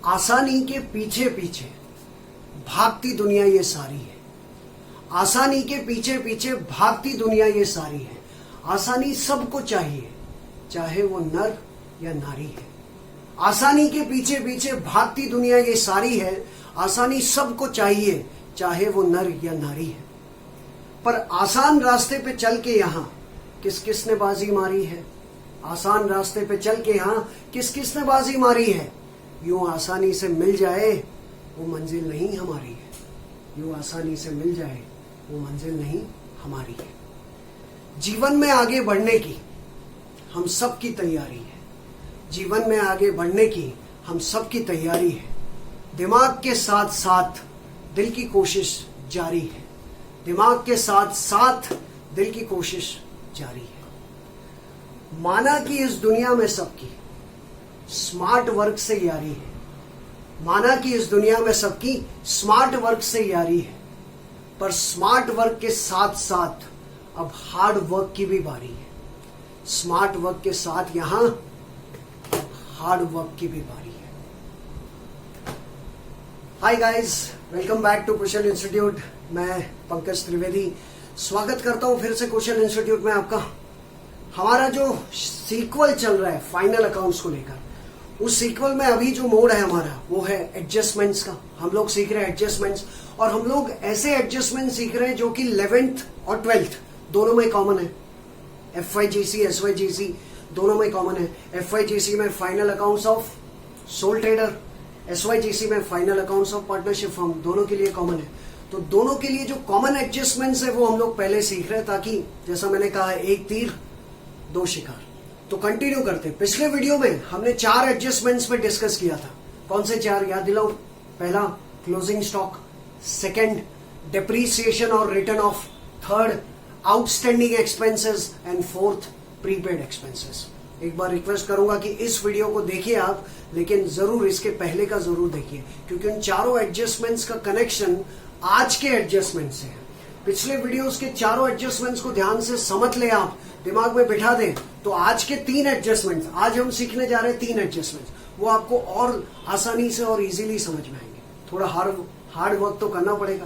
आसानी के पीछे पीछे भागती दुनिया ये सारी है। आसानी के पीछे पीछे भागती दुनिया ये सारी है। आसानी सबको चाहिए, चाहे वो नर या नारी है। आसानी के पीछे पीछे भागती दुनिया ये सारी है। आसानी सबको चाहिए, चाहे वो नर या नारी है। पर आसान रास्ते पे चल के यहां किस किस ने बाजी मारी है। आसान रास्ते पे चल के यहां किस किस ने बाजी मारी है। यूं आसानी से मिल जाए वो मंजिल नहीं हमारी है। यूं आसानी से मिल जाए वो मंजिल नहीं हमारी है। जीवन में आगे बढ़ने की हम सब की तैयारी है। जीवन में आगे बढ़ने की हम सब की तैयारी है। दिमाग के साथ साथ दिल की कोशिश जारी है। दिमाग के साथ साथ दिल की कोशिश जारी है। माना कि इस दुनिया में सबकी स्मार्ट वर्क से यारी है। माना कि इस दुनिया में सबकी स्मार्ट वर्क से यारी है। पर स्मार्ट वर्क के साथ साथ अब हार्ड वर्क की भी बारी है। स्मार्ट वर्क के साथ यहां हार्ड वर्क की भी बारी है। Hi guys, welcome back to Kushal institute. मैं पंकज त्रिवेदी स्वागत करता हूं फिर से कुशल इंस्टीट्यूट में आपका। हमारा जो सीक्वल चल रहा है फाइनल अकाउंट्स को लेकर, उस सीक्वल में अभी जो मोड है हमारा वो है एडजस्टमेंट्स का। हम लोग सीख रहे हैं एडजस्टमेंट्स, और हम लोग ऐसे एडजस्टमेंट सीख रहे हैं जो कि 11th और 12th दोनों में कॉमन है। FYGC SYGC दोनों में कॉमन है। FYGC में final accounts of soul trader, SYGC में final accounts of partnership firm, दोनों के लिए कॉमन है। तो दोनों के लिए जो कॉमन एडजस्टमेंट्स है वो हम लोग पहले सीख रहे हैं, ताकि जैसा मैंने कहा एक तीर दो शिकार। तो कंटिन्यू करते। पिछले वीडियो में हमने 4 एडजस्टमेंट्स पे डिस्कस किया था। कौन से 4 याद दिलाओ? पहला क्लोजिंग स्टॉक, सेकंड डेप्रीसिएशन और return of, third outstanding expenses and fourth prepaid expenses. एक बार रिक्वेस्ट करूंगा कि इस वीडियो को देखिए आप, लेकिन जरूर इसके पहले का जरूर देखिए, क्योंकि उन चारों एडजस्टमेंट्स का कनेक्शन आज के एडजस्टमेंट से है। पिछले वीडियोस के चारों एडजस्टमेंट्स को ध्यान से समझ ले आप, दिमाग में बिठा दें, तो आज के 3 एडजस्टमेंट्स, आज हम सीखने जा रहे हैं 3 एडजस्टमेंट्स, वो आपको और आसानी से और इजीली समझ में आएंगे। थोड़ा हार्ड वर्क तो करना पड़ेगा,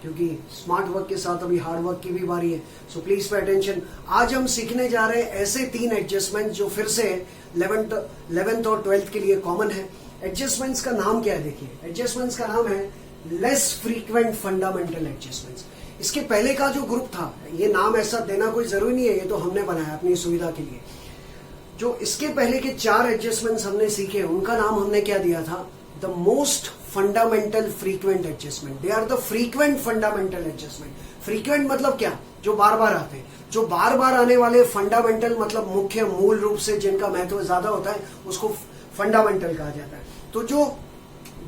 क्योंकि स्मार्ट वर्क के साथ अभी हार्ड वर्क की भी बारी है। सो प्लीज पे अटेंशन। आज हम सीखने जा रहे हैं ऐसे 3 एडजस्टमेंट जो फिर से 11th और 12th के लिए कॉमन है। एडजस्टमेंट्स का नाम क्या है? देखिए, एडजस्टमेंट्स का नाम है लेस फ्रीक्वेंट फंडामेंटल एडजस्टमेंट्स। इसके पहले का जो ग्रुप था, ये नाम ऐसा देना कोई जरूरी नहीं है, ये तो हमने बनाया अपनी सुविधा के लिए। जो इसके पहले के 4 एडजस्टमेंट्स हमने सीखे, उनका नाम हमने क्या दिया था? The most fundamental frequent adjustment. They are the frequent fundamental adjustment. Frequent मतलब क्या? जो बार बार आते हैं। जो बार बार आने वाले फंडामेंटल मतलब मुख्य, मूल रूप से जिनका महत्व ज्यादा होता है, उसको फंडामेंटल कहा जाता है। तो जो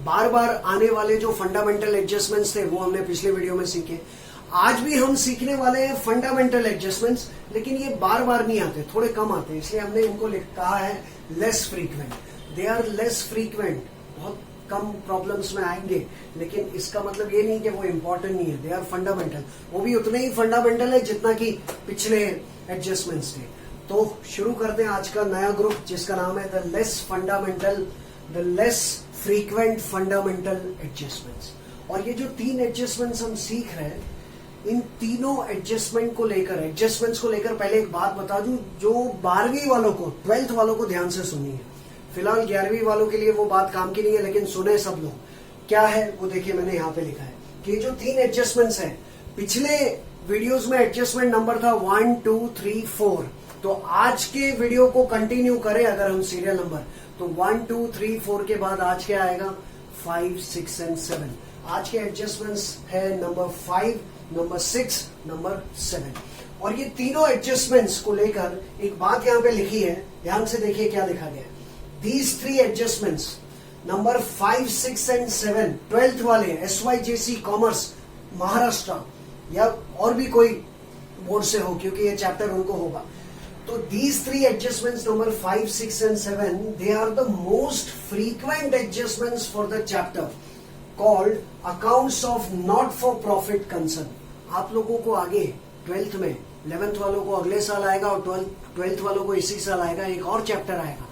बार बार आने वाले जो फंडामेंटल एडजस्टमेंट्स थे वो हमने पिछले वीडियो में सीखे। आज भी हम सीखने वाले हैं फंडामेंटल एडजस्टमेंट्स, लेकिन ये बार बार नहीं आते, थोड़े कम आते हैं, इसलिए हमने इनको कहा है less frequent. They are less frequent, बहुत कम प्रॉब्लम्स में आएंगे, लेकिन इसका मतलब ये नहीं कि वो इंपॉर्टेंट नहीं है। दे आर फंडामेंटल, वो भी उतने ही फंडामेंटल है जितना कि पिछले एडजस्टमेंट्स थे। तो शुरू करते हैं आज का नया ग्रुप, जिसका नाम है the less frequent fundamental adjustments. और ये जो 3 एडजस्टमेंट्स हम सीख रहे हैं, इन तीनों एडजस्टमेंट्स को लेकर पहले एक बात बता दूं, जो 12वीं वालों को, 12th वालों को ध्यान से सुनिए। फिलहाल 11वीं वालों के लिए वो बात काम की नहीं है, लेकिन सुने सब लोग। क्या है वो देखिए, मैंने यहाँ पे लिखा है कि जो 3 एडजस्टमेंट्स हैं, पिछले वीडियोस में एडजस्टमेंट नंबर था 1 2 3 4। तो आज के वीडियो को कंटिन्यू करें अगर हम सीरियल नंबर, तो 1 2 3 4 के बाद आज क्या आएगा? 5 6 एंड 7। आज के एडजस्टमेंट्स है नंबर 5, नंबर 6, नंबर 7। और ये तीनों एडजस्टमेंट्स को लेकर एक बात यहाँ पे लिखी है, ध्यान से देखिए क्या लिखा गया है। These 3 adjustments, number 5, 6 and 7, 12th वाले SYGC कॉमर्स महाराष्ट्र या और भी कोई बोर्ड से हो, क्योंकि ये चैप्टर उनको होगा। तो these 3 adjustments, number 5, 6 and 7, they are the most frequent adjustments for the chapter called accounts of not for profit concern। आप लोगों को आगे 12th में, 11th वालों को अगले साल आएगा और 12th वालों को इसी साल आएगा, एक और चैप्टर आएगा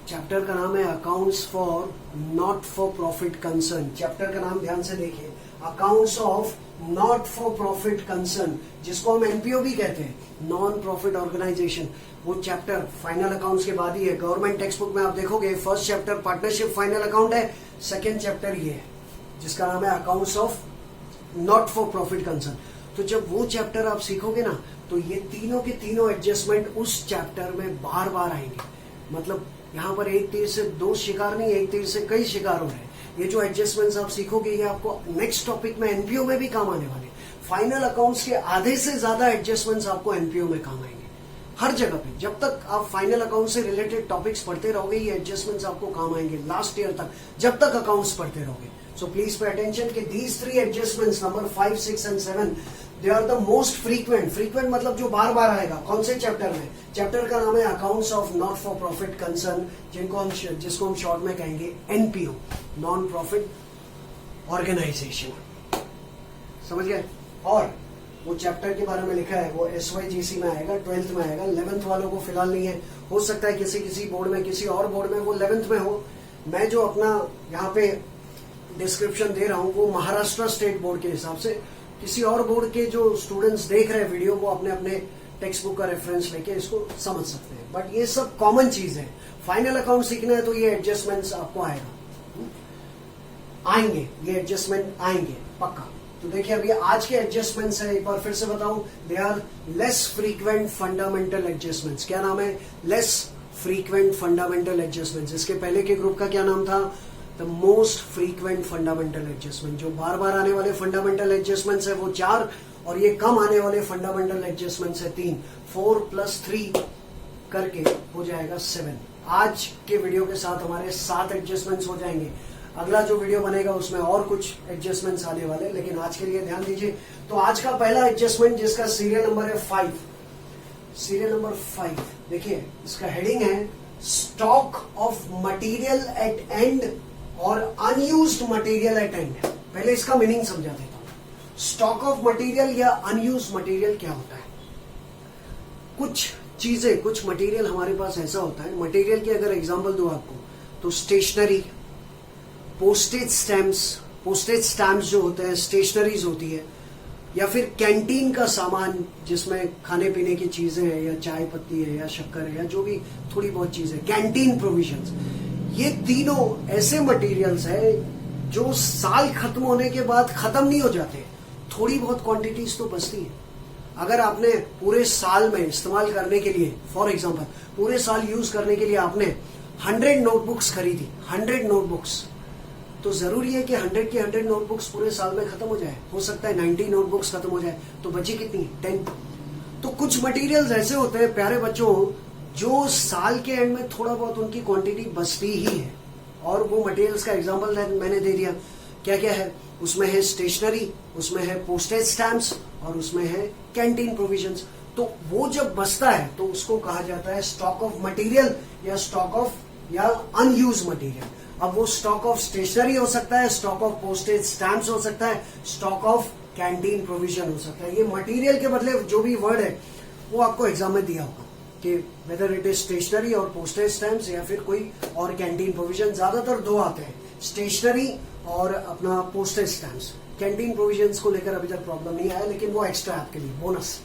चैप्टर का नाम है accounts for not for profit concern. Chapter का नाम ध्यान से देखिए, accounts of not for profit concern, जिसको हम एनपीओ भी कहते हैं, नॉन प्रॉफिट ऑर्गेनाइजेशन। वो चैप्टर फाइनल अकाउंट्स के बाद ही है। गवर्नमेंट टेक्स्ट बुक में आप देखोगे first chapter partnership final account है, सेकेंड चैप्टर ये है जिसका नाम है accounts of not for profit concern. तो जब वो चैप्टर आप सीखोगे ना, तो ये तीनों के तीनों एडजस्टमेंट उस चैप्टर में बार बार आएंगे। मतलब यहाँ पर एक तीर से दो शिकार नहीं, एक तीर से कई शिकार हो रहे हैं। ये जो एडजस्टमेंट्स आप सीखोगे ये आपको नेक्स्ट टॉपिक में एनपीओ में भी काम आने वाले। फाइनल अकाउंट्स के आधे से ज्यादा एडजस्टमेंट्स आपको एनपीओ में काम आएंगे हर जगह पे। जब तक आप फाइनल अकाउंट से रिलेटेड टॉपिक्स पढ़ते रहोगे ये एडजस्टमेंट्स आपको काम आएंगे लास्ट ईयर तक, जब तक अकाउंट्स पढ़ते रहोगे। सो प्लीज पे अटेंशन कि these three adjustments number 5, 6 and 7 they are the most frequent. Frequent मतलब जो बार बार आएगा। कौन से चैप्टर में? चैप्टर का नाम है accounts of not for profit concern, जिसको हम शॉर्ट में कहेंगे एनपीओ, नॉन प्रॉफिट ऑर्गेनाइजेशन। समझ गए? और वो चैप्टर के बारे में लिखा है वो SYGC में आएगा, 12th में आएगा। 11th वालों को फिलहाल नहीं है, हो सकता है किसी बोर्ड में, किसी और बोर्ड में वो 11th में हो। मैं जो अपना यहाँ पे डिस्क्रिप्शन दे रहा हूँ वो महाराष्ट्र स्टेट बोर्ड के हिसाब से। किसी और बोर्ड के जो स्टूडेंट्स देख रहे हैं वीडियो, वो अपने अपने टेक्स्ट बुक का रेफरेंस लेके इसको समझ सकते हैं। बट ये सब कॉमन चीज है। फाइनल अकाउंट सीखना है तो ये एडजस्टमेंट्स आपको आएंगे, ये एडजस्टमेंट आएंगे पक्का। तो देखिए अभी आज के एडजस्टमेंट्स है, एक बार फिर से बताऊं, they are less frequent fundamental adjustments. क्या नाम है? Less frequent fundamental adjustments. इसके पहले के ग्रुप का क्या नाम था? The most frequent fundamental adjustment. जो बार बार आने वाले फंडामेंटल एडजस्टमेंट्स है वो 4, और ये कम आने वाले फंडामेंटल एडजस्टमेंट्स है 3। 4 + 3 करके हो जाएगा 7। आज के वीडियो के साथ हमारे 7 एडजस्टमेंट्स हो जाएंगे। अगला जो वीडियो बनेगा उसमें और कुछ एडजस्टमेंट्स आने वाले, लेकिन आज के लिए ध्यान दीजिए। तो आज का पहला एडजस्टमेंट जिसका सीरियल नंबर है 5, सीरियल नंबर 5, देखिए इसका हेडिंग है stock of material at and और अनयूज्ड मटेरियल एट एंड। पहले इसका मीनिंग समझा देता हूं। स्टॉक ऑफ मटेरियल या अनयूज्ड मटेरियल क्या होता है? कुछ चीजें, कुछ मटेरियल हमारे पास ऐसा होता है। मटेरियल की अगर एग्जांपल दूं आपको तो स्टेशनरी, पोस्टेज स्टैम्प्स जो होते हैं, स्टेशनरीज होती है, या फिर कैंटीन का सामान जिसमें खाने पीने की चीजें हैं, या चाय पत्ती है, या शक्कर है, या जो भी थोड़ी बहुत चीजें, कैंटीन प्रोविजंस। ये तीनों ऐसे मटेरियल्स है जो साल खत्म होने के बाद खत्म नहीं हो जाते, थोड़ी बहुत क्वांटिटीज तो बचती है। अगर आपने पूरे साल में इस्तेमाल करने के लिए, फॉर एग्जांपल पूरे साल यूज करने के लिए आपने 100 नोटबुक्स खरीदी, 100 नोटबुक्स, तो जरूरी है कि 100 की 100 नोटबुक्स पूरे साल में खत्म हो जाए। हो सकता है 90 नोटबुक्स खत्म हो जाए, तो बची कितनी? 10। तो कुछ मटेरियल्स ऐसे होते हैं प्यारे बच्चों जो साल के एंड में थोड़ा बहुत उनकी क्वांटिटी बचती ही है। और वो मटेरियल्स का एग्जांपल मैंने दे दिया। क्या क्या है उसमें? है स्टेशनरी, उसमें है पोस्टेज स्टैम्प्स, और उसमें है कैंटीन प्रोविजंस। तो वो जब बचता है तो उसको कहा जाता है स्टॉक ऑफ मटेरियल, या स्टॉक ऑफ या अनयूज मटेरियल। अब वो स्टॉक ऑफ स्टेशनरी हो सकता है, स्टॉक ऑफ पोस्टेज स्टैम्प्स हो सकता है, स्टॉक ऑफ कैंटीन प्रोविजन हो सकता है। ये मटेरियल के बदले जो भी वर्ड है वो आपको एग्जाम में दिया होगा कि वेदर इट इज स्टेशनरी और पोस्टेज स्टैम्प्स या फिर कोई और कैंटीन प्रोविजन। ज्यादातर 2 आते हैं, स्टेशनरी और अपना पोस्टेज स्टैम्प्स। कैंटीन प्रोविजंस को लेकर अभी तक प्रॉब्लम नहीं आया, लेकिन वो एक्स्ट्रा आपके लिए बोनस।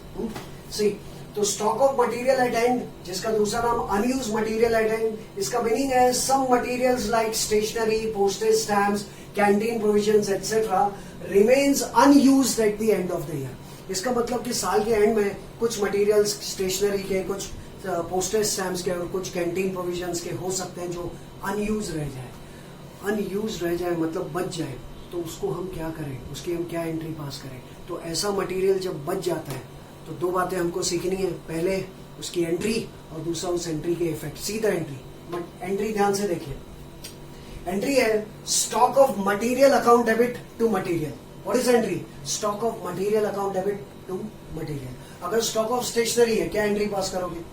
सी, तो stock of material at end, जिसका दूसरा नाम अनयूज मटेरियल एट एंड, इसका मीनिंग है some materials like stationery, postage stamps, canteen provisions etcetera remains unused at the end of the year. इसका मतलब कि साल के एंड में कुछ मटेरियल्स स्टेशनरी के, कुछ पोस्टेज स्टैम्प्स के और कुछ कैंटीन प्रोविजंस के हो सकते हैं जो अनयूज रह जाए। अनयूज रह जाए मतलब बच जाए, तो उसको हम क्या करें, उसकी हम क्या एंट्री पास करें? तो ऐसा मटेरियल जब बच जाता है तो 2 बातें हमको सीखनी है। पहले उसकी एंट्री, और दूसरा उस एंट्री के इफेक्ट। सीधा एंट्री, बट एंट्री ध्यान से देखिए। एंट्री है stock of material account debit to material. What is entry? Stock of material account debit to material. अगर स्टॉक ऑफ स्टेशनरी है, क्या एंट्री पास करोगे?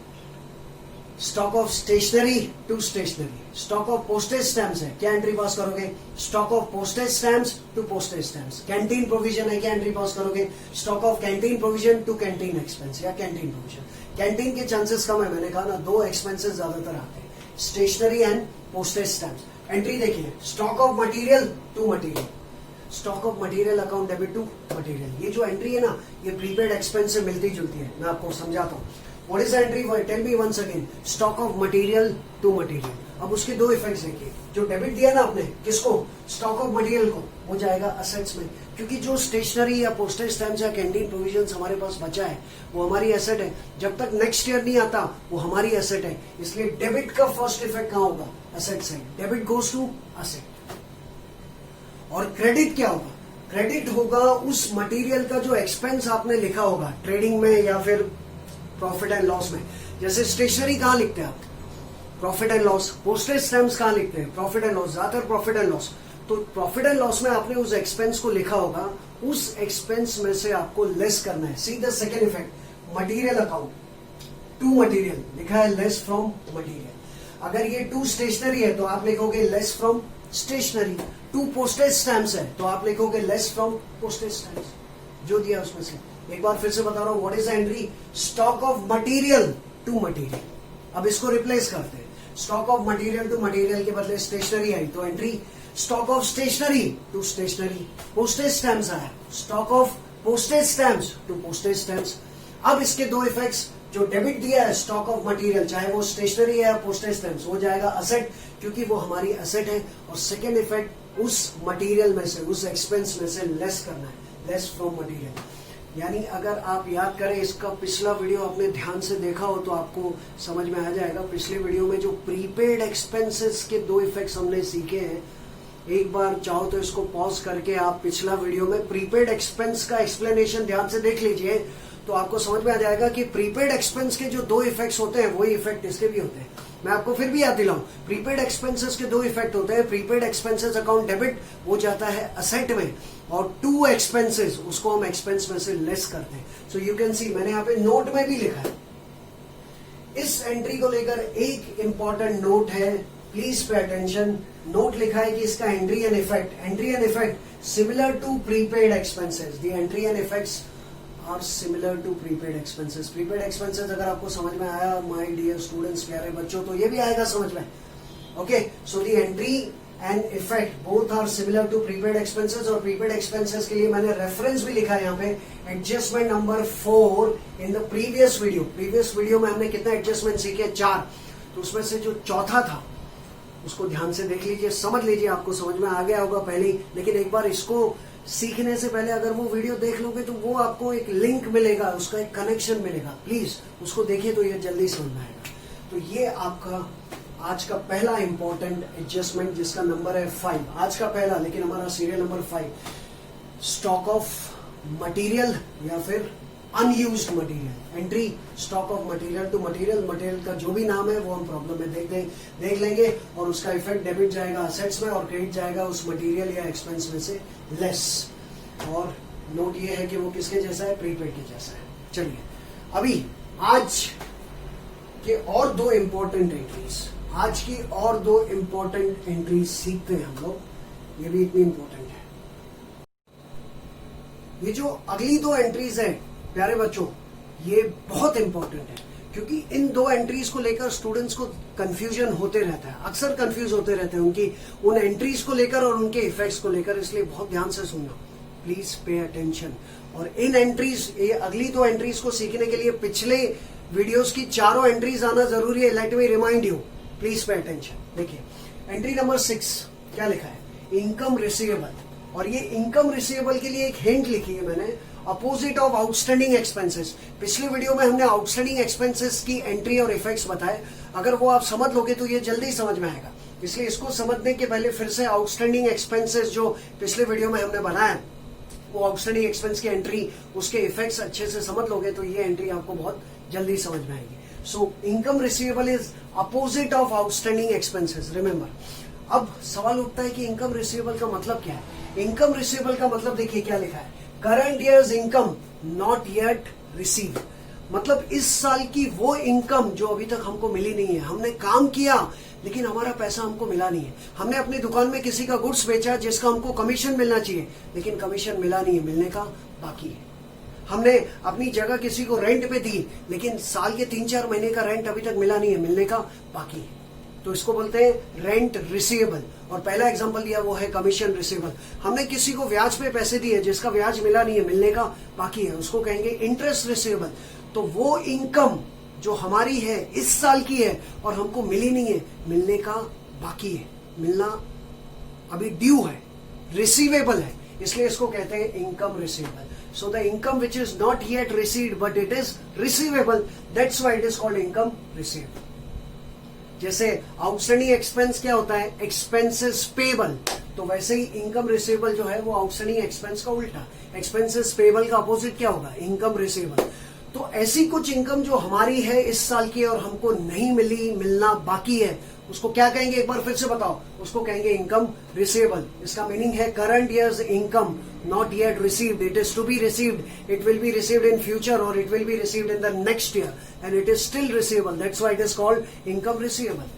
Stock of stationery to stationery. Stock of postage stamps है, क्या entry pass करोगे? Stock of postage stamps to postage stamps. Canteen provision है, क्या entry pass करोगे? Stock of canteen provision to canteen expense या canteen provision. Canteen के chances कम है, मैंने कहा ना, 2 एक्सपेंसेस ज्यादातर आते हैं, stationery and postage stamps. Entry देखिए, stock of material to material, stock of material account debit to material. ये जो एंट्री है ना, ये प्रीपेड एक्सपेंस से मिलती जुलती है। मैं आपको समझाता हूँ। What is the entry for, tell me once again. Stock of material to material. अब उसके दो इफेक्ट्स देखिए। जो डेबिट दिया ना आपने, किसको? स्टॉक ऑफ मटेरियल को, वो जाएगा असेट्स में, क्योंकि जो स्टेशनरी या पोस्टेज स्टैम्प्स या कैंटीन प्रोविजंस हमारे पास बचा है वो हमारी एसेट है। जब तक नेक्स्ट ईयर नहीं आता वो हमारी एसेट है। इसलिए डेबिट का फर्स्ट इफेक्ट कहाँ होगा? Asset side. Debit goes to asset. और क्रेडिट क्या होगा? क्रेडिट होगा उस मटेरियल का जो एक्सपेंस आपने लिखा होगा ट्रेडिंग में या फिर प्रॉफिट एंड लॉस में। जैसे स्टेशनरी कहाँ लिखते हैं आप? Profit and loss. Postage stamps कहाँ लिखते हैं? प्रॉफिट एंड लॉस, ज्यादातर प्रॉफिट एंड लॉस। तो प्रॉफिट एंड लॉस में आपने उस एक्सपेंस को लिखा होगा, उस एक्सपेंस में से आपको लेस करना है। See the second effect, material account to material लिखा है लेस फ्रॉम मटेरियल। अगर ये टू स्टेशनरी है तो आप लिखोगे less from stationery. To postage stamps है तो आप लिखोगे लेस फ्रॉम पोस्टेज स्टैम्प्स, जो दिया उसमें से। एक बार फिर से बता रहा हूं, what is the entry? Stock of material to material. अब इसको रिप्लेस करते हैं। Stock of material to material के बदले स्टेशनरी आई तो entry stock of stationery to stationery. Postage stamps आया, stock of postage stamps to postage stamps. अब इसके दो इफेक्ट्स, जो डेबिट दिया है स्टॉक ऑफ मटेरियल, चाहे वो स्टेशनरी है या पोस्टेज स्टैम्प्स, वो जाएगा असेट, क्योंकि वो हमारी असेट है। और सेकेंड इफेक्ट, उस मटेरियल में से, उस एक्सपेंस में से लेस करना है, लेस फ्रॉम मटेरियल। यानी अगर आप याद करें, इसका पिछला वीडियो आपने ध्यान से देखा हो तो आपको समझ में आ जाएगा। पिछले वीडियो में जो प्रीपेड एक्सपेंसेस के दो इफेक्ट्स हमने सीखे हैं, एक बार चाहो तो इसको पॉज करके आप पिछला वीडियो में प्रीपेड एक्सपेंस का एक्सप्लेनेशन ध्यान से देख लीजिए, तो आपको समझ में आ जाएगा कि प्रीपेड एक्सपेंस के जो दो इफेक्ट्स होते हैं वही इफेक्ट इसके भी होते हैं। मैं आपको फिर भी याद दिलाऊं, प्रीपेड एक्सपेंसेस के दो इफेक्ट होते हैं। प्रीपेड एक्सपेंसेस अकाउंट डेबिट, वो जाता है असेट में, और टू एक्सपेंसेस उसको हम एक्सपेंस में से लेस करते हैं। सो यू कैन सी, मैंने यहाँ पे नोट में भी लिखा है। इस एंट्री को लेकर एक इंपॉर्टेंट नोट है, प्लीज पे अटेंशन। नोट लिखा है कि इसका entry and effect similar to prepaid expenses. The entry and effects are similar to prepaid expenses. Prepaid expenses अगर आपको समझ में आया माय डियर स्टूडेंट्स, प्यारे बच्चों, तो ये भी आएगा समझ में। Okay, so the entry and effect both are similar to prepaid expenses. और प्रीपेड एक्सपेंसेस के लिए मैंने रेफरेंस भी लिखा है यहाँ पे, adjustment number 4 in the previous video. Previous video में हमने कितना एडजस्टमेंट सीखे? 4। तो उसमें से जो चौथा था उसको ध्यान से देख लीजिए, समझ लीजिए, आपको समझ में आ गया होगा पहले ही। लेकिन एक बार इसको सीखने से पहले अगर वो वीडियो देख लोगे तो वो आपको एक लिंक मिलेगा, उसका एक कनेक्शन मिलेगा। प्लीज उसको देखिए तो ये जल्दी समझ में आएगा। तो ये आपका आज का पहला इंपॉर्टेंट एडजस्टमेंट, जिसका नंबर है 5। आज का पहला, लेकिन हमारा serial number 5। Stock of material या फिर unused material. Entry stock of material to material. Material का जो भी नाम है वो हम प्रॉब्लम में देख लेंगे, और उसका इफेक्ट डेबिट जाएगा असेट्स में और क्रेडिट जाएगा उस मटेरियल या एक्सपेंस में से लेस। और नोट ये है कि वो किसके जैसा है? प्रीपेड के जैसा है। चलिए अभी आज के और दो इंपॉर्टेंट एंट्रीज, आज की और दो इंपॉर्टेंट एंट्रीज सीखते हैं हम लोग। ये भी इतनी इंपॉर्टेंट है। ये जो अगली दो एंट्रीज है प्यारे बच्चों, ये बहुत इंपॉर्टेंट है, क्योंकि इन दो एंट्रीज को लेकर स्टूडेंट्स को कंफ्यूजन होते रहता है, अक्सर कंफ्यूज होते रहते हैं उनकी उन एंट्रीज को लेकर और उनके इफेक्ट्स को लेकर। इसलिए बहुत ध्यान से सुनना, प्लीज पे अटेंशन। और इन एंट्रीज, ये अगली दो एंट्रीज को सीखने के लिए पिछले वीडियोस की चारों एंट्रीज आना जरूरी है। Let me remind you, please pay attention. देखिए एंट्री नंबर 6 क्या लिखा है? Income receivable. और ये इनकम रिसीवेबल के लिए एक हिंट लिखी है मैंने, अपोजिट ऑफ आउटस्टैंडिंग एक्सपेंसेस। पिछले वीडियो में हमने आउटस्टैंडिंग एक्सपेंसेस की एंट्री और इफेक्ट्स बताए। अगर वो आप समझ लोगे तो ये जल्दी समझ में आएगा। इसलिए इसको समझने के पहले फिर से आउटस्टैंडिंग एक्सपेंसेस जो पिछले वीडियो में हमने बनाया, वो आउटस्टैंडिंग एक्सपेंस की एंट्री, उसके इफेक्ट्स अच्छे से समझ लोगे तो ये एंट्री आपको बहुत जल्दी समझ में आएगी। So income receivable is opposite of outstanding expenses, remember. अब सवाल उठता है कि इनकम रिसीवेबल का मतलब क्या है? इनकम रिसीवेबल का मतलब देखिए क्या लिखा है, current years income not yet receive. मतलब इस साल की वो इनकम जो अभी तक हमको मिली नहीं है। हमने काम किया लेकिन हमारा पैसा हमको मिला नहीं है। हमने अपनी दुकान में किसी का गुड्स बेचा जिसका हमको कमीशन मिलना चाहिए, लेकिन कमीशन मिला नहीं है, मिलने का बाकी है। हमने अपनी जगह किसी को रेंट पे दी, लेकिन साल के 3-4 महीने का रेंट अभी तक मिला नहीं है, मिलने का बाकी है। तो इसको बोलते हैं रेंट रिसीवेबल। और पहला एग्जांपल दिया वो है कमीशन रिसीवेबल। हमने किसी को ब्याज पे पैसे दिए जिसका ब्याज मिला नहीं है, मिलने का बाकी है, उसको कहेंगे इंटरेस्ट रिसीवेबल। तो वो इनकम जो हमारी है इस साल की है और हमको मिली नहीं है, मिलने का बाकी है, मिलना अभी ड्यू है, रिसीवेबल है, इसलिए इसको कहते हैं income receivable. So the income which is not yet received but it is receivable, that's why it is called income receivable. जैसे आउटस्टैंडिंग एक्सपेंस क्या होता है, एक्सपेंसेस पेबल, तो वैसे ही इनकम रिसीवेबल जो है वो आउटस्टैंडिंग एक्सपेंस का उल्टा, एक्सपेंसेस पेबल का अपोजिट क्या होगा, इनकम रिसीवेबल। तो ऐसी कुछ इनकम जो हमारी है इस साल की और हमको नहीं मिली, मिलना बाकी है, उसको क्या कहेंगे, एक बार फिर से बताओ, उसको कहेंगे इनकम रिसीवेबल। इसका मीनिंग है current years income not yet received, it is to be received, it will be received in future or it will be received in the next year and it is still receivable, that's why it is called income receivable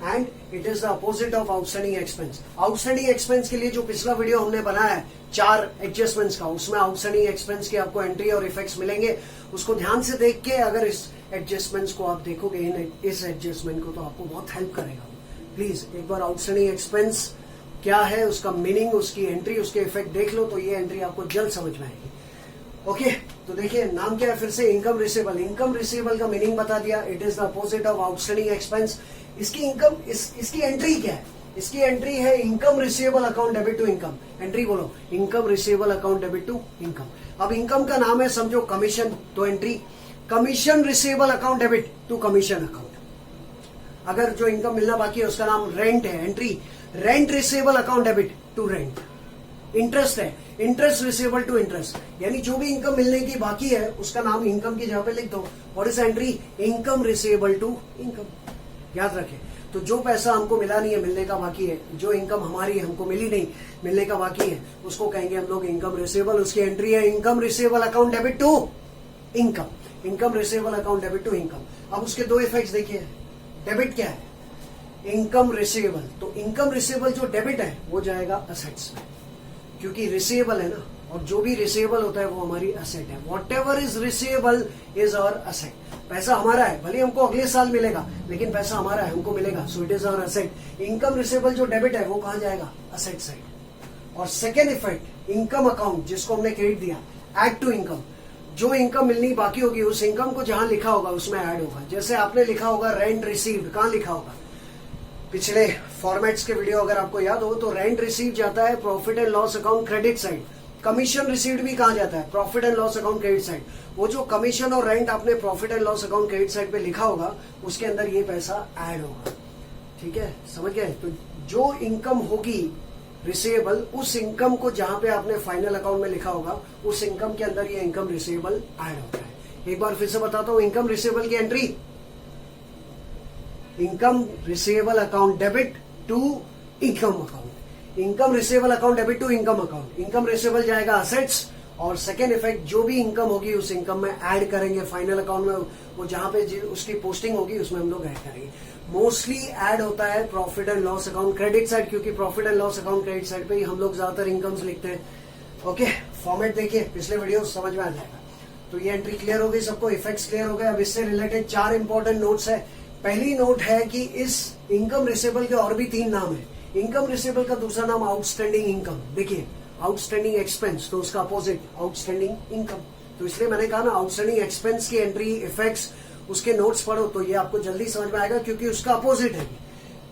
and it is the opposite of outstanding expense। outstanding expense के लिए जो पिछला video हमने बनाया है 4 adjustments का, उसमें outstanding expense के आपको एंट्री और इफेक्ट्स मिलेंगे, उसको ध्यान से देख के अगर इस एडजस्टमेंट्स को आप देखोगे, इस एडजस्टमेंट को, तो आपको बहुत हेल्प करेगा। प्लीज एक बार आउटस्टैंडिंग एक्सपेंस क्या है, उसका मीनिंग, उसकी एंट्री, उसके इफेक्ट देख लो, तो ये एंट्री आपको जल्द समझ में आएगी। ओके, तो देखिए नाम क्या है फिर से, इनकम रिसीवेबल। इनकम रिसीवेबल का मीनिंग बता दिया, it is the opposite of outstanding expense. इसकी इनकम, इसकी एंट्री क्या है, इसकी एंट्री है income receivable account debit to income. Entry बोलो, income receivable account debit to income. अब इनकम का नाम है समझो कमीशन, तो entry commission receivable account debit to commission account. अगर जो इनकम मिलना बाकी है उसका नाम रेंट है, entry rent receivable account debit to rent. Interest है, इंटरेस्ट रिसीवेबल टू इंटरेस्ट, यानी जो भी इनकम मिलने की बाकी है उसका नाम इनकम की जगह पे लिख दो। What is entry, income receivable to income. याद रखें, तो जो पैसा हमको मिला नहीं है, मिलने का बाकी है, जो इनकम हमारी है हमको मिली नहीं, मिलने का बाकी है, उसको कहेंगे हम लोग इनकम रिसीवेबल। उसकी एंट्री है income receivable account debit to income, income receivable account debit to income. अब उसके दो इफेक्ट्स देखिए, डेबिट क्या है, इनकम रिसीवेबल, तो इनकम रिसीवेबल जो डेबिट है वो जाएगा असेट्स में, क्योंकि रिसीवेबल है ना, और जो भी रिसीवेबल होता है वो हमारी असेट है। Whatever is receivable is our asset. पैसा हमारा है, भले हमको अगले साल मिलेगा, लेकिन पैसा हमारा है, हमको मिलेगा, so it is our asset. Income receivable जो डेबिट है वो कहां जाएगा, असेट साइड। और सेकेंड इफेक्ट, इनकम अकाउंट जिसको हमने क्रेडिट दिया, एड टू इनकम, जो इनकम मिलनी बाकी होगी उस इनकम को जहां लिखा होगा उसमें ऐड होगा। जैसे आपने लिखा होगा रेंट रिसीव्ड, कहां लिखा होगा, पिछले फॉर्मेट्स के वीडियो अगर आपको याद हो तो रेंट रिसीव जाता है profit and loss account credit side, commission received भी कहां जाता है, profit and loss account credit side. वो जो कमीशन और रेंट आपने profit and loss account credit side पे लिखा होगा उसके अंदर ये पैसा ऐड होगा। ठीक है, समझ गए। तो जो इनकम होगी रिसीवेबल, उस इनकम को जहां पे आपने फाइनल अकाउंट में लिखा होगा उस इनकम के अंदर ये इनकम रिसीवेबल ऐड होता है। एक बार फिर से बताता हूं, इनकम रिसीवेबल की entry income receivable account debit to income account, income receivable account debit to income account. Income receivable जाएगा असेट्स, और सेकेंड इफेक्ट जो भी इनकम होगी उस इनकम में ऐड करेंगे फाइनल अकाउंट में, वो जहां पे उसकी पोस्टिंग होगी उसमें हम लोग ऐड करेंगे। मोस्टली ऐड होता है profit and loss account credit side, क्योंकि profit and loss account credit side पे ही हम लोग ज्यादातर इनकम्स लिखते हैं। ओके, फॉर्मेट देखिए, पिछले वीडियो समझ में आ जाएगा। तो ये एंट्री क्लियर हो गई सबको, इफेक्ट्स क्लियर हो गए। अब इससे रिलेटेड 4 इंपॉर्टेंट नोट्स है। पहली नोट है कि इस इनकम रिसीवेबल के और भी 3 नाम है। इनकम रिसीवेबल का दूसरा नाम आउटस्टैंडिंग इनकम। देखिए, आउटस्टैंडिंग एक्सपेंस तो उसका अपोजिट आउटस्टैंडिंग इनकम। तो इसलिए मैंने कहा ना, आउटस्टैंडिंग एक्सपेंस की एंट्री, इफेक्ट्स, उसके नोट्स पढ़ो तो ये आपको जल्दी समझ में आएगा, क्योंकि उसका अपोजिट है।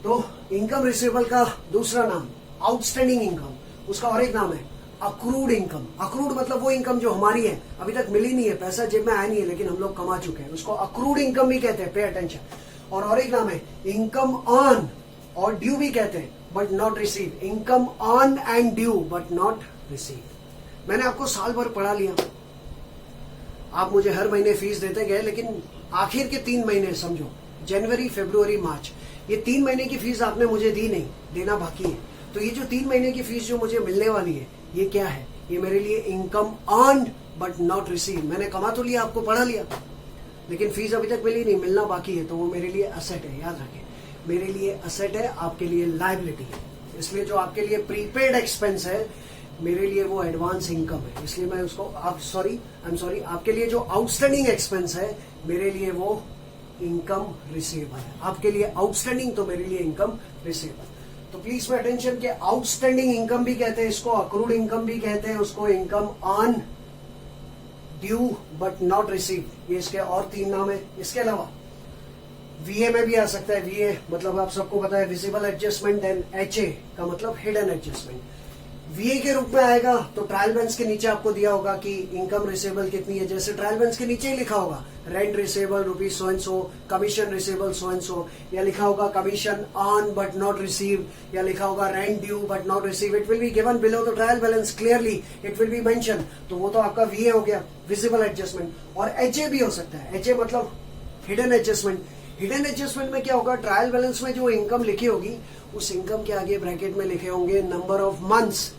तो इनकम रिसीवेबल का दूसरा नाम आउटस्टैंडिंग इनकम, उसका और एक नाम है अक्रूड इनकम। अक्रूड मतलब वो इनकम जो हमारी है, अभी तक मिली नहीं है, पैसा जेब में आया नहीं है, लेकिन हम लोग कमा चुके हैं, उसको अक्रूड इनकम भी कहते हैं। Pay attention. और एक नाम है इनकम अर्न और ड्यू भी कहते हैं, but not receive. Income earn and due but not receive. मैंने आपको साल भर पढ़ा लिया, आप मुझे हर महीने फीस देते गए, लेकिन आखिर के 3 महीने समझो, जनवरी, फरवरी, मार्च, ये 3 महीने की फीस आपने मुझे दी नहीं, देना बाकी है। तो ये जो 3 महीने की फीस जो मुझे मिलने वाली है, ये क्या है, ये मेरे लिए income earn but not receive. मैंने कमा तो लिया, आपको पढ़ा लिया, लेकिन फीस अभी तक मिली नहीं, मिलना बाकी है, तो वो मेरे लिए असेट है। याद रखें, मेरे लिए असेट है, आपके लिए लायबिलिटी है। इसलिए जो आपके लिए प्रीपेड एक्सपेंस है, मेरे लिए वो एडवांस इनकम है। इसलिए मैं उसको, आप सॉरी, आपके लिए जो आउटस्टैंडिंग एक्सपेंस है, मेरे लिए वो इनकम रिसीवेबल है। आपके लिए आउटस्टैंडिंग, तो मेरे लिए इनकम रिसीवेबल। तो प्लीज पे अटेंशन के आउटस्टैंडिंग इनकम भी कहते हैं इसको, अक्रूड इनकम भी कहते हैं उसको, income on due but not receive, ये इसके और 3 नाम है। इसके अलावा वीए में भी आ सकता है। वीए मतलब आप सबको पता है विजिबल एडजस्टमेंट, देन एचए का मतलब हिडन एडजस्टमेंट। वीए के रूप में आएगा तो ट्रायल बैलेंस के नीचे आपको दिया होगा कि इनकम रिसीवेबल कितनी है, जैसे ट्रायल बैलेंस के नीचे ही लिखा होगा rent receivable rupees so and so, commission receivable so and so, या लिखा होगा commission on but not receive, या लिखा होगा rent due but not receive. It will be given below the trial balance clearly, it will be mention. तो वो तो आपका वीए हो गया, विजिबल एडजस्टमेंट। और एचए भी हो सकता है, एचए मतलब हिडन एडजस्टमेंट। हिडन एडजस्टमेंट में क्या होगा, ट्रायल बैलेंस में जो इनकम लिखी होगी उस इनकम के आगे ब्रैकेट में लिखे होंगे नंबर ऑफ मंथ्स,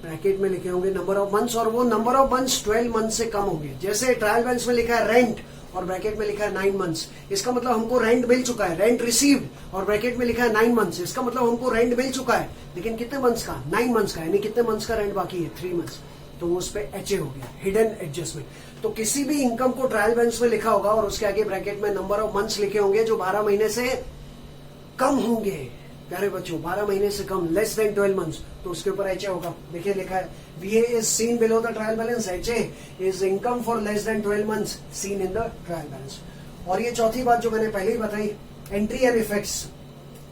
ब्रैकेट में लिखे होंगे नंबर ऑफ मंथ्स, और वो नंबर ऑफ मंथ्स 12 मंथ से कम होंगे। जैसे ट्रायल बैलेंस में लिखा है रेंट और ब्रैकेट में लिखा है 9 मंथ्स, इसका मतलब हमको रेंट मिल चुका है, रेंट रिसीव्ड, और ब्रैकेट में लिखा है 9 मंथ्स, इसका मतलब हमको रेंट मिल चुका है, लेकिन कितने मंथ्स का, 9 मंथ्स का, यानी कितने मंथ्स का रेंट बाकी है, 3 मंथ्स। तो वो उस पर एचए हो गया, हिडन एडजस्टमेंट। तो किसी भी इनकम को ट्रायल बैलेंस में लिखा होगा और उसके आगे ब्रैकेट में नंबर ऑफ मंथ्स लिखे होंगे जो 12 महीने से कम होंगे। प्यारे बच्चों, 12 महीने से कम, लेस देन 12 मंथ्स, तो उसके ऊपर एचए होगा। देखिए लिखा है VA is seen below the trial balance, HA is income for less than 12 months seen in the trial balance. और ये चौथी बात जो मैंने पहले ही बताई, एंट्री एंड इफेक्ट्स।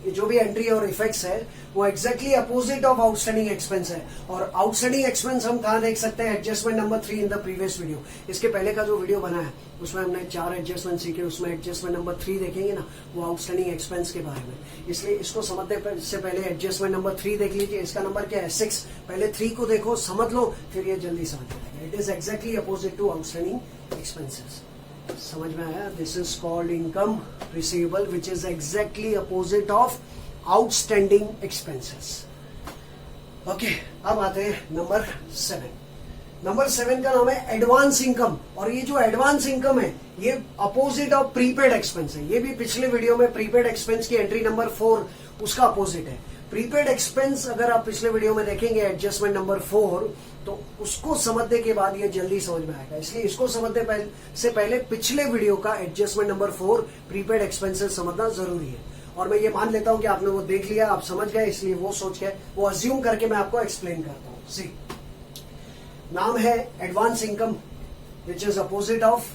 ये जो भी एंट्री और इफेक्ट्स है वो exactly opposite of outstanding expense है। और आउटस्टैंडिंग एक्सपेंस हम कहां देख सकते हैं, adjustment number 3 in the previous video. इसके पहले का जो वीडियो बना है उसमें हमने 4 एडजस्टमेंट सीखे, उसमें एडजस्टमेंट नंबर 3 देखेंगे ना, वो आउटस्टैंडिंग एक्सपेंस के बारे में। इसलिए इसको समझने से पहले एडजस्टमेंट नंबर 3 देख लीजिए। इसका नंबर क्या है, 6। पहले 3 को देखो, समझ लो, फिर ये जल्दी समझ जाएगा। It is exactly opposite to outstanding expenses. समझ में आया? This is called income receivable which is exactly opposite of outstanding expenses. Okay, अब आते हैं नंबर 7। नंबर 7 का नाम है एडवांस इनकम। और ये जो एडवांस इनकम है ये अपोजिट ऑफ प्रीपेड एक्सपेंस है। ये भी पिछले वीडियो में प्रीपेड एक्सपेंस की एंट्री नंबर 4 उसका अपोजिट है। प्रीपेड एक्सपेंस अगर आप पिछले वीडियो में देखेंगे एडजस्टमेंट नंबर 4, तो उसको समझने के बाद ये जल्दी समझ में आएगा। इसलिए इसको समझने से पहले पिछले वीडियो का एडजस्टमेंट नंबर 4 प्रीपेड एक्सपेंसेस समझना जरूरी है। और मैं ये मान लेता हूं कि आपने वो देख लिया, आप समझ गए, इसलिए वो सोच के, वो अज्यूम करके मैं आपको एक्सप्लेन करता हूं। सी, नाम है advance income which is opposite of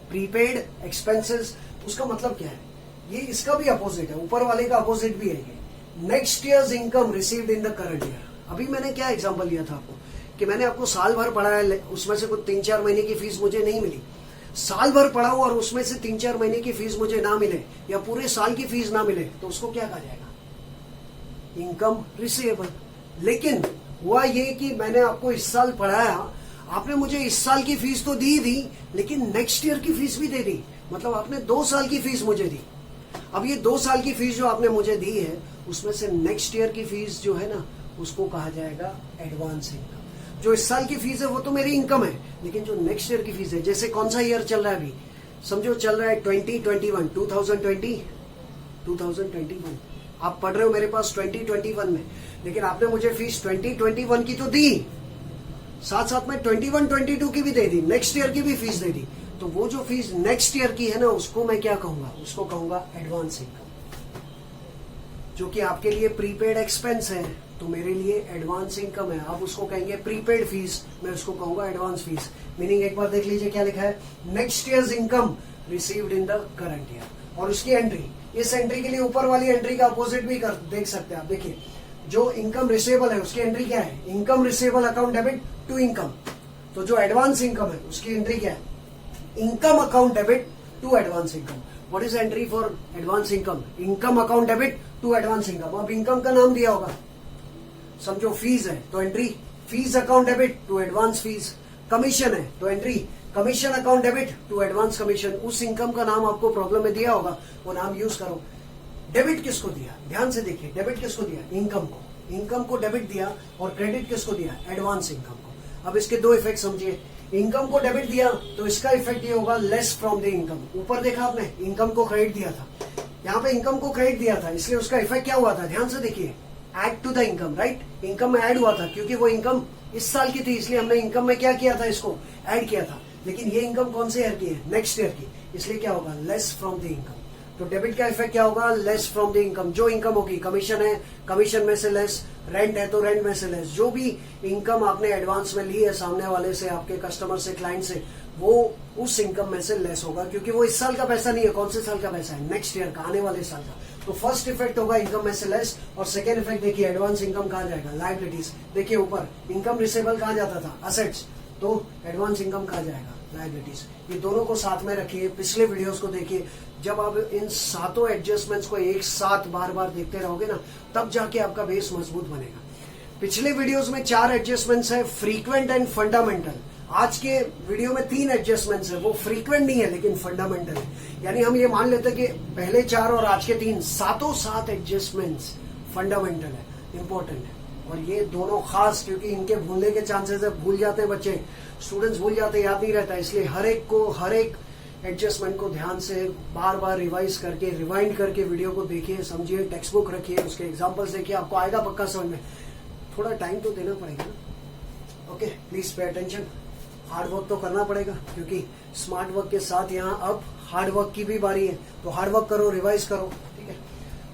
prepaid expenses. उसका मतलब क्या है, ये इसका भी अपोजिट है, ऊपर वाले का अपोजिट भी है। ये next years income received in the current year. अभी मैंने क्या एग्जांपल दिया था आपको कि मैंने आपको साल भर पढ़ाया, उसमें से कुछ 3-4 महीने की फीस मुझे नहीं मिली। साल भर पढ़ाऊं और उसमें से 3-4 महीने की फीस मुझे ना मिले या पूरे साल की फीस ना मिले, तो उसको क्या कहा जाएगा, इनकम रिसीवेबल। लेकिन हुआ ये कि मैंने आपको इस साल पढ़ाया, आपने मुझे इस साल की फीस तो दी, लेकिन नेक्स्ट ईयर की फीस भी दे दी, मतलब आपने 2 साल की फीस मुझे दी। अब ये 2 साल की फीस जो आपने मुझे दी है उसमें से नेक्स्ट ईयर की फीस जो है ना, उसको कहा जाएगा एडवांस इनकम। जो इस साल की फीस है वो तो मेरी इनकम है, लेकिन जो नेक्स्ट ईयर की फीस है, जैसे कौन सा ईयर चल रहा है अभी, समझो चल रहा है 2021, 2021 आप पढ़ रहे हो मेरे पास 2021 में, लेकिन आपने मुझे फीस 2021 की तो दी, साथ साथ में 21-22 की भी दे दी, नेक्स्ट ईयर की भी फीस दे दी। तो वो जो फीस नेक्स्ट ईयर की है ना, उसको मैं क्या कहूंगा, उसको कहूंगा एडवांस इनकम। जो कि आपके लिए प्रीपेड एक्सपेंस है तो मेरे लिए एडवांस इनकम है। आप उसको कहेंगे प्रीपेड फीस, मैं उसको कहूंगा एडवांस फीस। मीनिंग एक बार देख लीजिए क्या लिखा है, next years income received in the current year. और उसकी एंट्री, इस एंट्री के लिए ऊपर वाली एंट्री का अपोजिट भी देख सकते हैं आप। देखिए जो इनकम रिसीवेबल है उसकी एंट्री क्या है, income receivable account debit to income. तो जो एडवांस इनकम है उसकी एंट्री क्या है, income account debit to advance income. What is entry for advance income, income account debit to advance income. अब इनकम का नाम दिया होगा, समझो फीस है तो entry fees account debit to advance fees. Commission है तो entry commission account debit to advance commission. उस इनकम का नाम आपको प्रॉब्लम में दिया होगा, वो नाम यूज करो। डेबिट किसको दिया, ध्यान से देखिए, डेबिट किसको दिया, इनकम को, इनकम को डेबिट दिया, और क्रेडिट किसको दिया, एडवांस इनकम को। अब इसके 2 इफेक्ट समझिए, इनकम को डेबिट दिया तो इसका इफेक्ट ये होगा लेस फ्रॉम द इनकम। ऊपर देखा आपने, इनकम को क्रेडिट दिया था, यहाँ पे इनकम को क्रेडिट दिया था, इसलिए उसका इफेक्ट क्या हुआ था, ध्यान से देखिए, add to the income, right. Income में ऐड हुआ था क्योंकि वो इनकम इस साल की थी, इसलिए हमने इनकम में क्या किया था, इसको ऐड किया था। लेकिन ये इनकम कौन से ईयर की है, नेक्स्ट ईयर की, इसलिए क्या होगा, लेस फ्रॉम द इनकम। तो डेबिट का इफेक्ट क्या होगा, लेस फ्रॉम द इनकम। जो इनकम होगी, कमीशन है कमीशन में से लेस, रेंट है तो रेंट में से लेस, जो भी इनकम आपने एडवांस में ली है सामने वाले से, आपके कस्टमर से, क्लाइंट से, वो उस इनकम में से लेस होगा, क्योंकि वो इस साल का पैसा नहीं है। कौन से साल का पैसा है, नेक्स्ट ईयर का, आने वाले साल का। तो फर्स्ट इफेक्ट होगा इनकम में से लेस, और सेकेंड इफेक्ट देखिए, एडवांस इनकम कहाँ जाएगा, लायबिलिटीज। देखिए ऊपर इनकम रिसेबल कहाँ जाता था, असेट्स, तो एडवांस इनकम कहाँ जाएगा, लायबिलिटीज। ये दोनों को साथ में रखिए, पिछले वीडियोस को देखिए। जब आप इन सातों एडजस्टमेंट्स को एक साथ बार बार देखते रहोगे ना, तब जाके आपका बेस मजबूत बनेगा। पिछले वीडियोस में 4 एडजस्टमेंट्स है, फ्रीक्वेंट एंड फंडामेंटल। आज के वीडियो में 3 एडजस्टमेंट्स है, वो फ्रीक्वेंट नहीं है लेकिन फंडामेंटल है। यानी हम ये मान लेते हैं कि पहले 4 और आज के 3, सातों 7 एडजस्टमेंट्स फंडामेंटल है, इंपॉर्टेंट है। और ये दोनों खास, क्योंकि इनके भूलने के चांसेस है, भूल जाते हैं बच्चे, स्टूडेंट्स भूल जाते हैं, याद नहीं रहता, इसलिए हर एक एडजस्टमेंट को ध्यान से बार बार रिवाइज करके, रिवाइंड करके वीडियो को देखिए, समझिए, टेक्स्ट बुक रखिए, उसके एग्जांपल्स देखिए, आपको आएगा पक्का समझ में। थोड़ा टाइम तो देना पड़ेगा ना। Okay, please pay attention. Hard work तो करना पड़ेगा, क्योंकि स्मार्ट वर्क के साथ यहाँ अब हार्ड वर्क की भी बारी है। तो हार्ड वर्क करो, रिवाइज करो, ठीक है।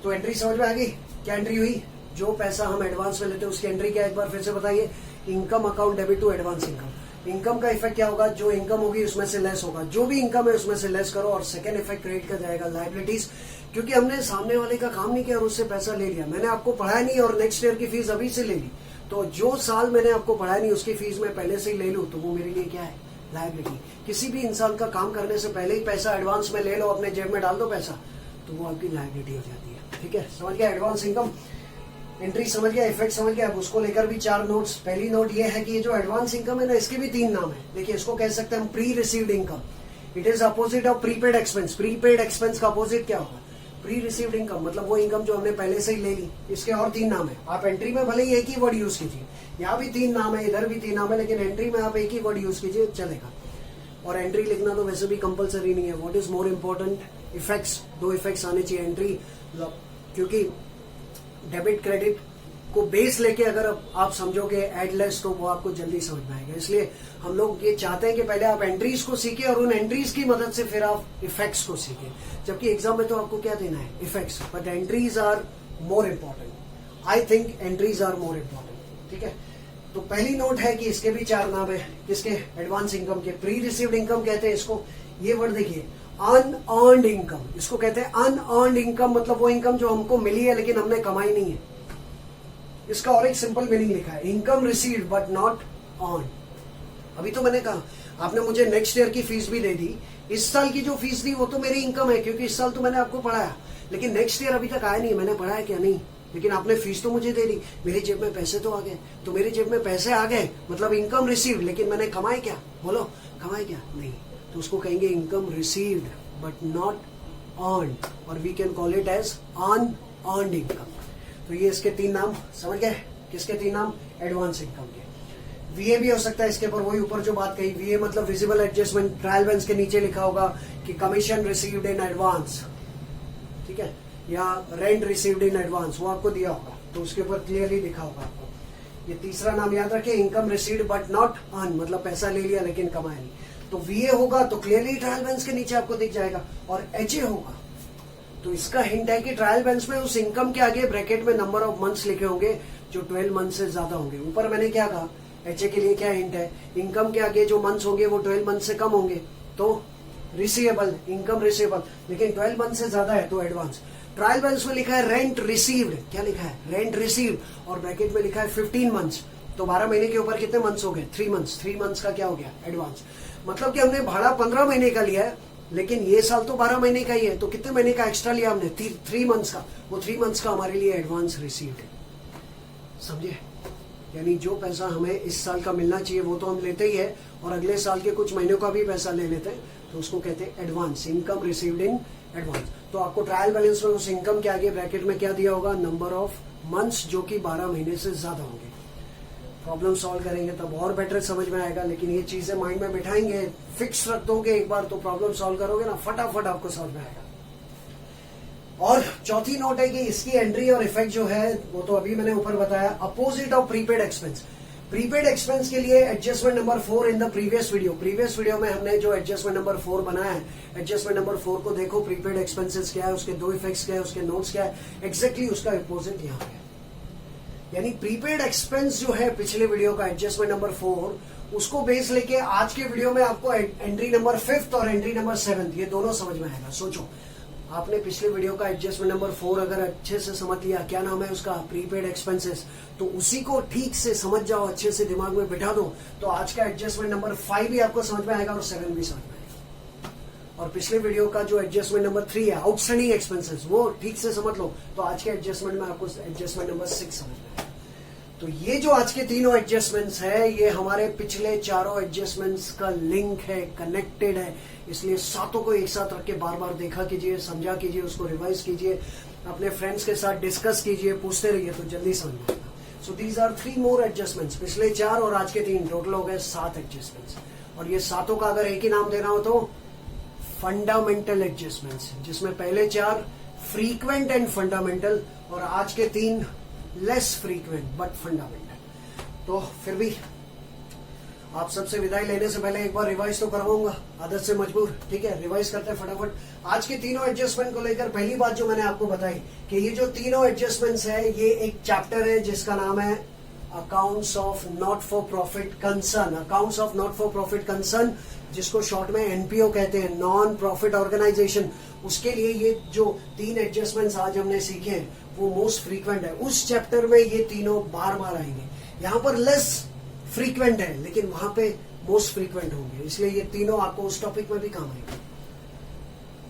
तो एंट्री समझ में आ गई, क्या एंट्री हुई, जो पैसा हम एडवांस में लेते हैं उसकी एंट्री क्या है, एक बार फिर से बताइए। Income account debit to advance income. Income का इफेक्ट क्या होगा, जो इनकम होगी उसमें से लेस होगा, जो भी इनकम है उसमें से लेस करो। और सेकंड इफेक्ट क्रेडिट का जाएगा लायबिलिटीज, क्योंकि हमने सामने वाले का काम नहीं किया और उससे पैसा ले लिया। मैंने आपको पढ़ाया नहीं और नेक्स्ट ईयर की फीस अभी से ले ली, तो जो साल मैंने आपको पढ़ाया नहीं उसकी फीस मैं पहले से ही ले लूं, तो वो मेरे लिए क्या है, लायबिलिटी। किसी भी इंसान का काम करने से पहले ही पैसा एडवांस में ले लो, अपने जेब में डाल दो पैसा, तो वो आपकी लायबिलिटी हो जाती है, ठीक है। समझ गया, एडवांस इनकम एंट्री समझ गया, इफेक्ट समझ गया। अब उसको लेकर भी 4 नोट्स। पहली नोट ये है कि ये जो एडवांस इनकम है ना, इसके भी 3 नाम है। देखिए, इसको कह सकते हैं हम pre received income. It is opposite of prepaid expense. Prepaid expense का अपोजिट क्या होगा, प्री रिसीव्ड इनकम, मतलब वो इनकम जो हमने पहले से ही ले ली। इसके और 3 नाम है। आप एंट्री में भले ही एक ही वर्ड यूज कीजिए, यहाँ भी 3 नाम है, इधर भी 3 नाम है, लेकिन एंट्री में आप एक ही वर्ड यूज कीजिए, चलेगा। और एंट्री लिखना तो वैसे भी कंपलसरी नहीं है। What is more important, effects. 2 effects आने चाहिए एंट्री, क्योंकि डेबिट क्रेडिट को बेस लेके अगर आप समझोगे एडलेस, तो वो आपको जल्दी समझ में आएगा। इसलिए हम लोग ये चाहते हैं कि पहले आप एंट्रीज को सीखें और उन एंट्रीज की मदद से फिर आप इफेक्ट्स को सीखें। जबकि एग्जाम में तो आपको क्या देना है, effects, but entries are more important. I think entries are more important, ठीक है। तो पहली नोट है कि इसके भी 4 नाम है, किसके, एडवांस इनकम के। प्री रिसीव्ड इनकम कहते हैं इसको। ये वर्ड देखिए, अनअर्न्ड इनकम, इसको कहते हैं अनअर्न्ड इनकम, मतलब वो इनकम जो हमको मिली है लेकिन हमने कमाई नहीं है। इसका और एक सिंपल मीनिंग लिखा है, income received but not earn. अभी तो मैंने कहा, आपने मुझे नेक्स्ट ईयर की फीस भी दे दी, इस साल की जो फीस दी वो तो मेरी इनकम है, क्योंकि इस साल तो मैंने आपको पढ़ाया, लेकिन नेक्स्ट ईयर अभी तक आया नहीं, मैंने पढ़ाया क्या नहीं, लेकिन आपने फीस तो मुझे दे दी, मेरी जेब में पैसे तो आ गए। तो मेरी जेब में पैसे आ गए मतलब इनकम रिसीव्ड, लेकिन मैंने कमाए क्या, बोलो कमाए क्या, नहीं। तो उसको कहेंगे income received but not earned, और we can call it as unearned income. तो ये इसके 3 नाम समझ गए, किसके 3 नाम, एडवांस इनकम के। वीए भी हो सकता है इसके ऊपर, वही ऊपर जो बात कही, वीए मतलब विजिबल एडजस्टमेंट। ट्रायल बैलेंस के नीचे लिखा होगा कि कमीशन रिसीव्ड इन एडवांस, ठीक है, या रेंट रिसीव्ड इन एडवांस, वो आपको दिया होगा, तो उसके ऊपर क्लियरली लिखा होगा आपको। ये तीसरा नाम याद रखिए, income received but not earn, मतलब पैसा ले लिया लेकिन कमाया नहीं। तो वीए होगा तो क्लियरली ट्रायल बैलेंस के नीचे आपको दिख जाएगा, और एचए होगा तो इसका हिंट है कि ट्रायल बैलेंस में उस इनकम के आगे ब्रैकेट में नंबर ऑफ मंथ्स लिखे होंगे जो 12 मंथ से ज्यादा होंगे। ऊपर मैंने क्या कहा, एचए के लिए क्या हिंट है, इनकम के आगे जो मंथ्स होंगे वो 12 मंथ से कम होंगे, तो रिसीवेबल, इनकम रिसीवेबल, लेकिन 12 मंथ से ज्यादा है तो एडवांस। ट्रायल बैलेंस में लिखा है रेंट रिसीव्ड, क्या लिखा है, रेंट रिसीव्ड, और ब्रैकेट में लिखा है 15 मंथ्स, तो 12 महीने के ऊपर कितने मंथ्स हो गए, 3 मंथ्स। 3 मंथ्स का क्या हो गया, एडवांस। मतलब कि हमने भाड़ा 15 महीने का लिया है, लेकिन ये साल तो 12 महीने का ही है, तो कितने महीने का एक्स्ट्रा लिया हमने, 3 मंथ्स का, वो 3 मंथ्स का हमारे लिए एडवांस रिसीव्ड है, समझे। यानी जो पैसा हमें इस साल का मिलना चाहिए वो तो हम लेते ही है, और अगले साल के कुछ महीनों का भी पैसा ले लेते हैं, तो उसको कहते हैं advance, income received in advance. तो आपको ट्रायल बैलेंस में उस इनकम के आगे ब्रैकेट में क्या दिया होगा, नंबर ऑफ मंथ्स, जो कि 12 महीने से ज्यादा होंगे। प्रॉब्लम सॉल्व करेंगे तब और बेटर समझ में आएगा, लेकिन ये चीजें माइंड में बिठाएंगे, फिक्स रख दोगे एक बार, तो प्रॉब्लम सॉल्व करोगे ना, फटाफट आपको समझ में आएगा। और चौथी नोट है कि इसकी एंट्री और इफेक्ट जो है वो तो अभी मैंने ऊपर बताया, opposite of prepaid expense. Prepaid expense के लिए adjustment number 4 in the previous video में हमने जो एडजस्टमेंट नंबर 4 बनाया है, एडजस्टमेंट नंबर 4 को देखो। प्रीपेड एक्सपेंसेस क्या है, उसके दो इफेक्ट्स क्या है, उसके नोट्स क्या है, एग्जैक्टली उसका अपोजिट यहाँ पे। यानी प्रीपेड एक्सपेंस जो है पिछले वीडियो का एडजस्टमेंट नंबर 4, उसको बेस लेके आज के वीडियो में आपको एंट्री नंबर 5 और एंट्री नंबर 7 ये दोनों समझ में आएगा। सोचो, आपने पिछले वीडियो का एडजस्टमेंट नंबर 4 अगर अच्छे से समझ लिया, क्या नाम है उसका, प्रीपेड एक्सपेंसेस, तो उसी को ठीक से समझ जाओ, अच्छे से दिमाग में बिठा दो, तो आज का एडजस्टमेंट नंबर 5 भी आपको समझ में आएगा और 7 भी समझ में आएगा। और पिछले वीडियो का जो एडजस्टमेंट नंबर 3 है, आउटस्टैंडिंग एक्सपेंसेस, वो ठीक से समझ लो, तो आज के एडजस्टमेंट में आपको एडजस्टमेंट नंबर 6 समझ में आएगा। तो ये जो आज के तीनों एडजस्टमेंट्स है, ये हमारे पिछले चारों एडजस्टमेंट्स का लिंक है, कनेक्टेड है, इसलिए सातों को एक साथ रख के बार बार देखा कीजिए, समझा कीजिए, उसको रिवाइज कीजिए, अपने फ्रेंड्स के साथ डिस्कस कीजिए, पूछते रहिए, तो जल्दी समझ में आएगा। So these are 3 more adjustments, पिछले 4 और आज के 3, टोटल हो गए 7 एडजस्टमेंट्स। और ये सातों का अगर एक ही नाम देना हो तो फंडामेंटल एडजस्टमेंट्स, जिसमें पहले 4 फ्रीक्वेंट एंड फंडामेंटल और आज के 3 लेस फ्रीक्वेंट बट फंडामेंटल। तो फिर भी आप सबसे विदाई लेने से पहले एक बार रिवाइज तो करवाऊंगा, आदत से मजबूर, ठीक है। रिवाइज करते हैं फटाफट आज के तीनों एडजस्टमेंट को लेकर। पहली बात जो मैंने आपको बताई कि ये जो तीनों एडजस्टमेंट्स है, ये एक चैप्टर है जिसका नाम है accounts of not for profit concern. Accounts of not for profit concern, जिसको शॉर्ट में एनपीओ कहते हैं, नॉन प्रॉफिट ऑर्गेनाइजेशन, उसके लिए ये जो 3 एडजस्टमेंट्स आज हमने सीखे हैं वो मोस्ट फ्रीक्वेंट है। उस चैप्टर में ये तीनों बार बार आएंगे। यहाँ पर लेस फ्रीक्वेंट है लेकिन वहां पे मोस्ट फ्रीक्वेंट होंगे, इसलिए ये तीनों आपको उस टॉपिक में भी काम आएंगे,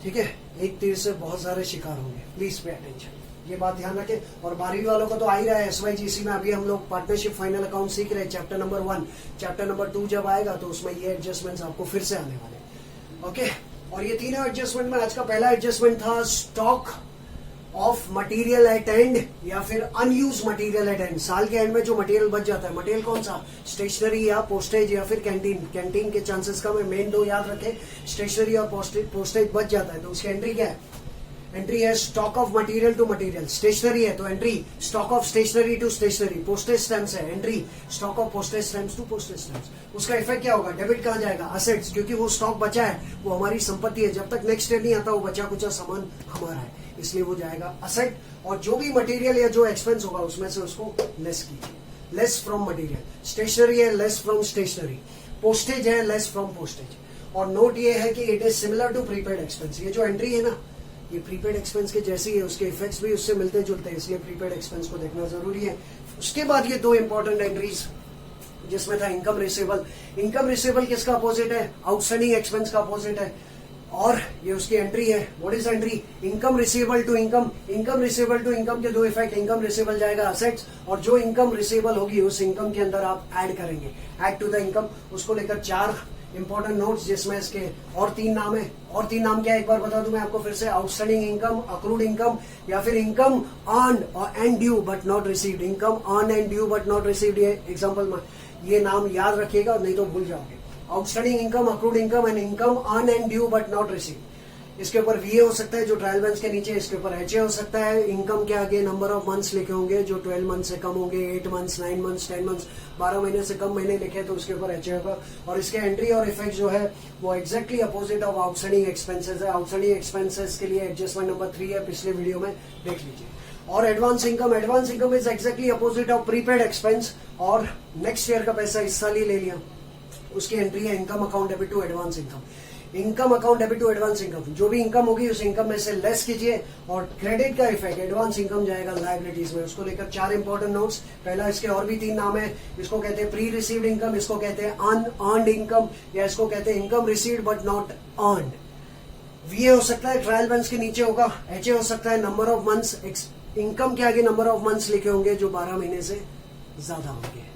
ठीक है। एक तीर से बहुत सारे शिकार होंगे, प्लीज पे अटेंशन, ये बात ध्यान रखें। और 12वीं वालों को तो आ ही रहा है SYGC में, अभी हम लोग पार्टनरशिप फाइनल अकाउंट सीख रहे हैं, चैप्टर नंबर 1। चैप्टर नंबर 2 जब आएगा तो उसमें ये एडजस्टमेंट्स आपको फिर से आने वाले, ओके। और ये तीनों एडजस्टमेंट में आज का पहला एडजस्टमेंट था stock of material at and, या फिर अनयूज मटेरियल एट एंड। साल के एंड में जो मटेरियल बच जाता है, मटेरियल कौन सा, स्टेशनरी या पोस्टेज या फिर कैंटीन। कैंटीन के चांसेस कम है, मेन 2 याद रखें, स्टेशनरी और पोस्टेज बच जाता है, तो उसकी एंट्री क्या है, एंट्री है stock of material to material. Stationery है तो entry stock of stationery to stationery. Postage stamps है, entry stock of postage stamps to postage stamps. उसका इफेक्ट क्या होगा, डेबिट कहाँ जाएगा, असेट्स, क्योंकि वो स्टॉक बचा है, वो हमारी संपत्ति है, जब तक नेक्स्ट ईयर नहीं आता वो बचा कुचा सामान हमारा है, इसलिए वो जाएगा असेट। और जो भी मटेरियल या जो एक्सपेंस होगा उसमें से उसको लेस कीजिए, लेस फ्रॉम मटेरियल। स्टेशनरी है, लेस फ्रॉम स्टेशनरी। पोस्टेज है, लेस फ्रॉम पोस्टेज। और नोट ये है कि it is similar to prepaid expense. ये जो एंट्री है ना, ये प्रीपेड एक्सपेंस के जैसी है, उसके इफेक्ट्स भी उससे मिलते जुलते हैं, इसलिए प्रीपेड एक्सपेंस को देखना जरूरी है। उसके बाद ये 2 इंपॉर्टेंट एंट्रीज जिसमें था इनकम रिसीवेबल। इनकम रिसीवेबल किसका अपोजिट है, आउटस्टैंडिंग एक्सपेंस का अपोजिट है, और ये उसकी एंट्री है। What is entry, income receivable to income. Income receivable to income के 2 इफेक्ट, इनकम रिसीवेबल जाएगा असेट्स, और जो इनकम रिसीवेबल होगी उस इनकम के अंदर आप ऐड करेंगे, ऐड टू द इनकम। उसको लेकर 4 इंपॉर्टेंट नोट्स, जिसमें इसके और 3 नाम है। और 3 नाम क्या है एक बार बता दूं मैं आपको फिर से, आउटस्टैंडिंग इनकम, अक्रूड इनकम, या फिर income earned and due but not received. Income earn and due but not received, ये एग्जांपल में ये नाम याद रखिएगा, नहीं तो भूल जाओगे। Outstanding income, accrued income and income earn and due but not received. इसके ऊपर VA हो सकता है जो ट्रायल बैलेंस के नीचे, इसके ऊपर HA हो सकता है। इनकम के आगे नंबर ऑफ मंथ्स लिखे होंगे जो 12 मंथ से कम होंगे, 8 मंथ्स, 9 मंथ्स, 10 मंथ्स, 12 महीने से कम महीने लिखे तो उसके ऊपर HA होगा। और इसके एंट्री और इफेक्ट जो है वो exactly opposite of outstanding expenses है। आउटस्टैंडिंग एक्सपेंसेस के लिए एडजस्टमेंट नंबर 3 है, पिछले वीडियो में देख लीजिए। और advance income, advance income is exactly opposite of prepaid expense, और नेक्स्ट ईयर का पैसा इस साल ही ले लिया, उसकी एंट्री है income account debit to advance income. Income account debit to advance income, जो भी इनकम होगी उस इनकम में से लेस कीजिए। और क्रेडिट का इफेक्ट, एडवांस इनकम जाएगा लायबिलिटीज में, उसको लेकर 4 इंपॉर्टेंट नोट्स। पहला, इसके और भी 3 नाम है, इसको कहते हैं प्री रिसीव्ड इनकम, इसको कहते हैं अनअर्न्ड इनकम, या इसको कहते हैं income received but not earned. VA हो सकता है ट्रायल बैलेंस के नीचे होगा, HA हो सकता है नंबर ऑफ मंथ्स, इनकम के आगे नंबर ऑफ मंथ्स लिखे होंगे जो 12 महीने से ज्यादा होंगे,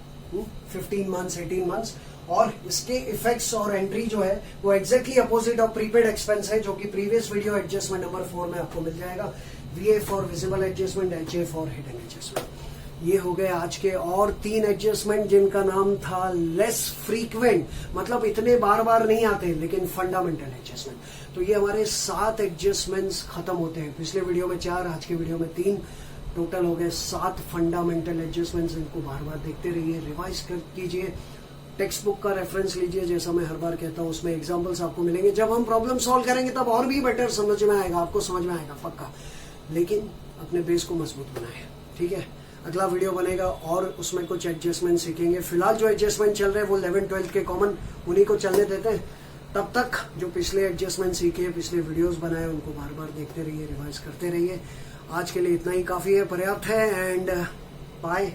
15 मंथ्स, 18 मंथ्स। और इसके इफेक्ट्स और एंट्री जो है वो exactly opposite of prepaid expense है, जो कि प्रीवियस वीडियो एडजस्टमेंट नंबर 4 में आपको मिल जाएगा। VA for visible adjustment, HA for hidden adjustment. ये हो गए आज के और 3 एडजस्टमेंट जिनका नाम था लेस फ्रीक्वेंट, मतलब इतने बार बार नहीं आते लेकिन फंडामेंटल एडजस्टमेंट। तो ये हमारे 7 एडजस्टमेंट्स खत्म होते हैं। पिछले वीडियो में 4, आज के वीडियो में 3। टोटल हो गए 7 फंडामेंटल एडजस्टमेंट्स। इनको बार बार देखते रहिए, रिवाइज कर कीजिए, टेक्स्ट बुक का रेफरेंस लीजिए। जैसा मैं हर बार कहता हूँ, उसमें एग्जाम्पल्स आपको मिलेंगे। जब हम प्रॉब्लम सॉल्व करेंगे तब और भी बेटर समझ में आएगा, आपको समझ में आएगा पक्का। लेकिन अपने बेस को मजबूत बनाए, ठीक है। अगला वीडियो बनेगा और उसमें कुछ एडजस्टमेंट सीखेंगे। फिलहाल जो एडजस्टमेंट चल रहे हैं वो 11th-12th के कॉमन, उन्हीं को चलने देते हैं। तब तक जो पिछले एडजस्टमेंट सीखे, पिछले वीडियोस बनाए, उनको बार बार देखते रहिए, रिवाइज करते रहिए। आज के लिए इतना ही काफी है, पर्याप्त है। And bye.